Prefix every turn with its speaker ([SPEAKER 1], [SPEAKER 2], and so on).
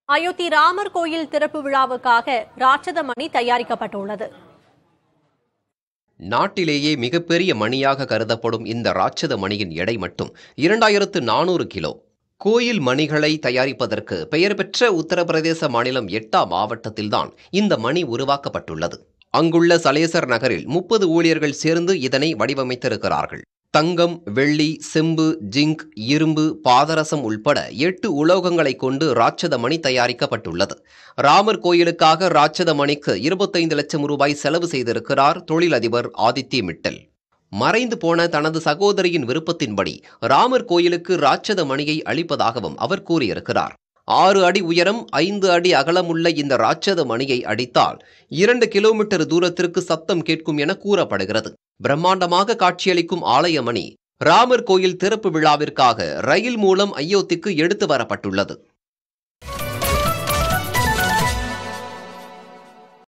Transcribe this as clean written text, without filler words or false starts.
[SPEAKER 1] அயோத்தி ராமர் கோயில் திறப்பு விழாவுக்காக ராட்சத மணி தயாரிக்கப்பட்டுள்ளது.
[SPEAKER 2] நாட்டிலேயே மிகப்பெரிய மணியாக கருதப்படும் இந்த ராட்சத மணியின் எடை மட்டும் 2400 கிலோ. கோயில் மணிகளை தயாரிப்பதற்கு பெயர் பெற்ற உத்தரப்பிரதேச மாநிலம் எட்டா மாவட்டத்தில்தான் இந்த மணி உருவாக்கப்பட்டுள்ளது. அங்குள்ள சலேசர் நகரில் 30 ஊழியர்கள் சேர்ந்து இதனை வடிவமைத்திருக்கிறார்கள். தங்கம், வெள்ளி, செம்பு, ஜிங்க், இரும்பு, பாதரசம் உள்பட 8 உலோகங்களை கொண்டு ராட்சத மணி தயாரிக்கப்பட்டுள்ளது. ராமர் கோயிலுக்காக ராட்சத மணிக்கு 25 லட்சம் ரூபாய் செலவு செய்திருக்கிறார் தொழிலதிபர் ஆதித்ய மிட்டல். மறைந்து போன தனது சகோதரியின் விருப்பத்தின்படி ராமர் கோயிலுக்கு ராட்சத மணியை அளிப்பதாகவும் அவர் கூறியிருக்கிறார். 6 அடி உயரம், 5 அடி அகலமுள்ள இந்த ராட்சத மணியை அடித்தால் 2 கிலோமீட்டர் தூரத்திற்கு சத்தம் கேட்கும் என கூறப்படுகிறது. பிரம்மாண்டமாக காட்சியளிக்கும் ஆலய மணி ராமர் கோயில் திறப்பு விழாவிற்காக ரயில் மூலம் அயோத்திக்கு எடுத்து வரப்பட்டுள்ளது.